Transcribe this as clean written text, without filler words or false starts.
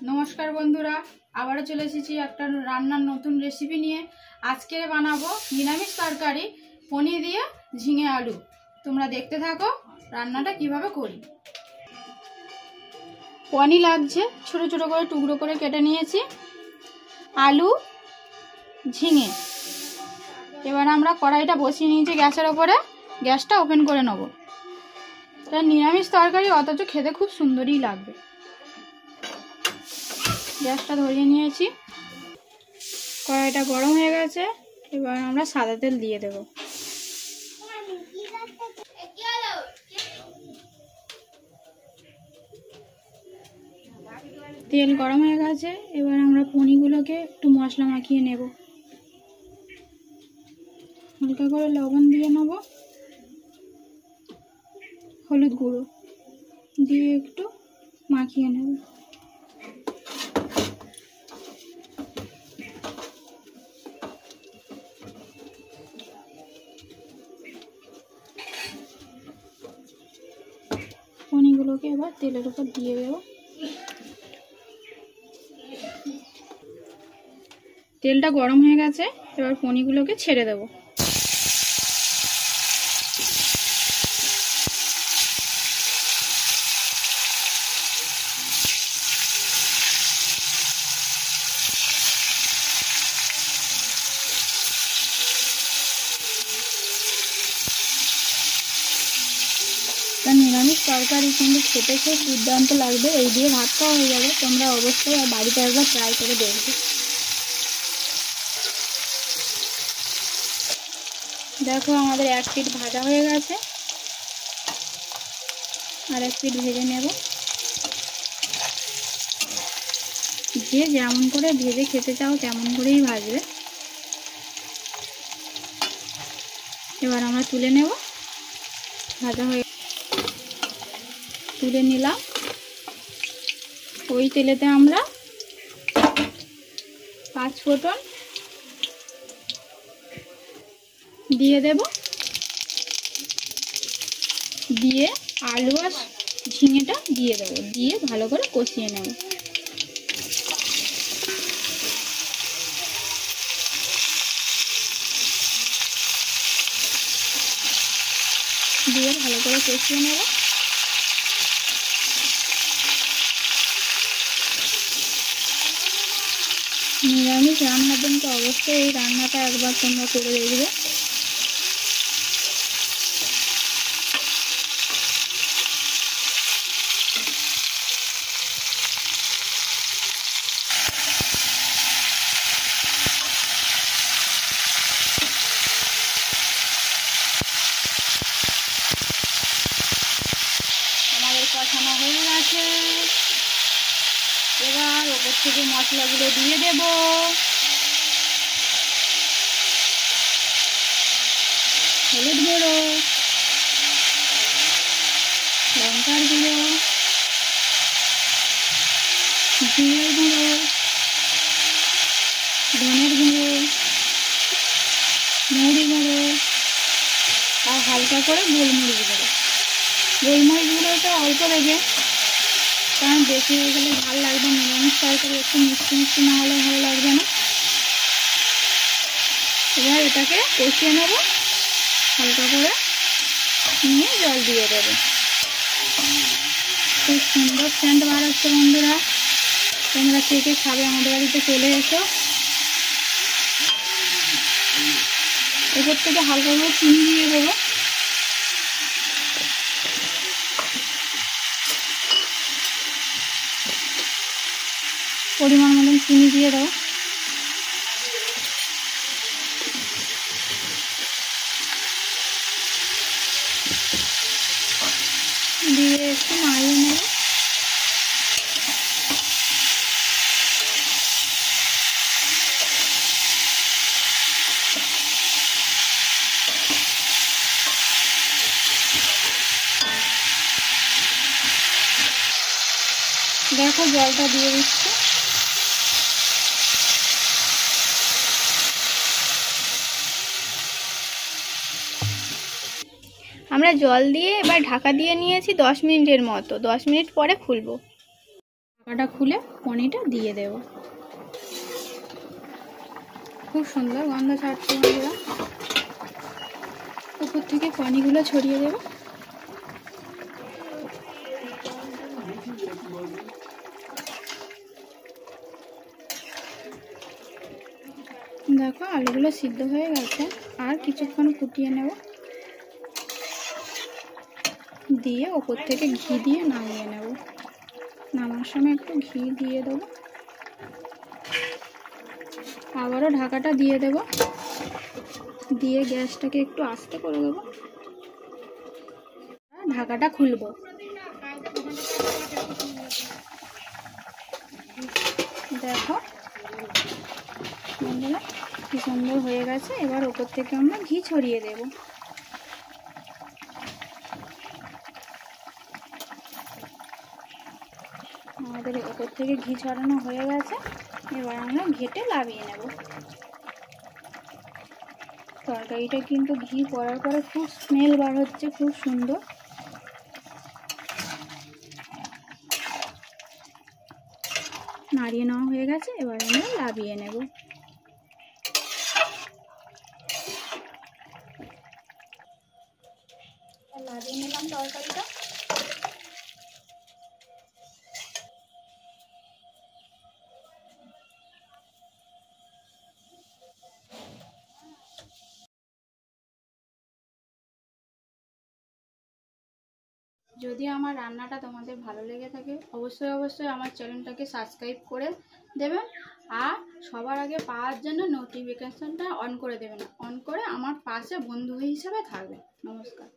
नमस्कार बंधुरा आबारो चले एसेছি একটা রান্নার নতুন রেসিপি নিয়ে। আজকে বানাবো নিরামিষ তরকারি পনির দিয়ে ঝিঙে আলু। তোমরা দেখতে থাকো রান্নাটা কিভাবে করি। পনির লাগছে, ছোট ছোট করে টুকরো করে কেটে নিয়েছি, আলু, ঝিঙে। এবার আমরা কড়াইটা বসিয়ে নিয়েছি গ্যাসের উপরে, গ্যাসটা ওপেন করে নেব। এটা নিরামিষ তরকারি অথচ খেতে খুব সুন্দরই লাগবে। গ্যাসটা ধরিয়ে নিয়েছি, কড়াইটা গরম হয়ে গেছে। এবার আমরা সাদা তেল দিয়ে দেব। তেল গরম হয়ে গেছে, এবার আমরা পনিরগুলোকে একটু মশলা মাখিয়ে নেব। হালকা করে লবণ দিয়ে নেব, হলুদ গুঁড়ো দিয়ে একটু মাখিয়ে নেব। পনিরগুলোকে এবার তেলের উপর দিয়ে দেব। তেলটা গরম হয়ে গেছে, এবার পনিরগুলোকে ছেড়ে দেব। নিরামিষ তরকারি কিন্তু খেতে খুব দুর্দান্ত লাগবে। এই দিয়ে ভাত খাওয়া হয়ে যাবে। তোমরা অবশ্যই বাড়িতে একবার ট্রাই করে দেখবে। দেখো আমাদের এক পিঠ ভাজা হয়ে গেছে, আর এক পিঠ ভেজে নেব। যে যেমন করে ভেজে খেতে চাও তেমন করেই ভাজবে। এবার আমরা তুলে নেব। ভাজা হয়ে তুলে নিলাম। ওই তেলেতে আমরা 5 ফোঁটন দিয়ে দেব, দিয়ে আলু আর ঝিঙেটা দিয়ে দেবো, দিয়ে ভালো করে কষিয়ে নেব। দিয়ে ভালো করে কষিয়ে নেব। নিরামিষ রান্নার জন্য তো অবশ্যই এই রান্নাটা একবার তোমরা করে দেখবে। আমাদের কষানো হয়ে গেছে। এবার ওপর থেকে মশলাগুলো দিয়ে দেব। হলুদ গুঁড়ো, লঙ্কার গুঁড়ো, জিরের গুঁড়ো, ধনের গুঁড়ো, মৌরি গুঁড়ো, আর হালকা করে গোলমরিচ গুঁড়ো। গোলমরিচ গুঁড়োটা অল্প দেবে, কারণ বেশি হয়ে গেলে ভালো লাগবে। নিরামিষ তরকারি একটু মিষ্টি মিষ্টি না হলে ভালো লাগবে না। এবার এটাকে কষিয়ে নেব হালকা করে, নিয়ে জল দিয়ে দেব। খুব সুন্দর সেন্ট বার হচ্ছে। বন্ধুরা তোমরা কে কে খাবে আমাদের বাড়িতে চলে এসো। এরপর থেকে হালকা করে চিনি দিয়ে দেবো। পরিমাণ মতন চিনি দিয়ে দাও। দিয়ে একটু নাড়িয়ে নেব। দেখো জলটা দিয়ে দিচ্ছি। আমরা জল দিয়ে এবার ঢাকা দিয়ে নিয়েছি 10 মিনিটের মতো। 10 মিনিট পরে খুলবো। ঢাকাটা খুলে পনিরটা দিয়ে দেব। খুব সুন্দর গন্ধ ছাড়ছে বন্ধুরা। উপর থেকে পনিরগুলো ছড়িয়ে দেব। দেখো আলুগুলো সিদ্ধ হয়ে গেছে, আর কিছুক্ষণ ফুটিয়ে নেব, দিয়ে ওপর থেকে ঘি দিয়ে নামিয়ে নেব। নামার সময় একটু ঘি দিয়ে দেবো, আবারও ঢাকাটা দিয়ে দেব, দিয়ে গ্যাসটাকে একটু আস্তে করে দেবো। ঢাকাটা খুলবো। দেখো বন্ধুরা কি সুন্দর হয়ে গেছে। এবার ওপর থেকে আমরা ঘি ছড়িয়ে দেব। আমাদের ওপর থেকে ঘি ছড়ানো হয়ে গেছে, এবার আমরা ঘেটে নামিয়ে নেব। তরকারিটা কিন্তু ঘি পড়ার পরে খুব স্মেল বার হচ্ছে, খুব সুন্দর। নাড়িয়ে নেওয়া হয়ে গেছে, এবার আমরা নামিয়ে নেব। নামিয়ে নিলাম তরকারিটা। যদি আমার রান্নাটা তোমাদের ভালো লেগে থাকে অবশ্যই আমার চ্যানেলটাকে সাবস্ক্রাইব করে দেবেন, আর সবার আগে পাওয়ার জন্য নোটিফিকেশনটা অন করে দেবেন। অন করে আমার পাশে বন্ধু হিসেবে থাকবেন। নমস্কার।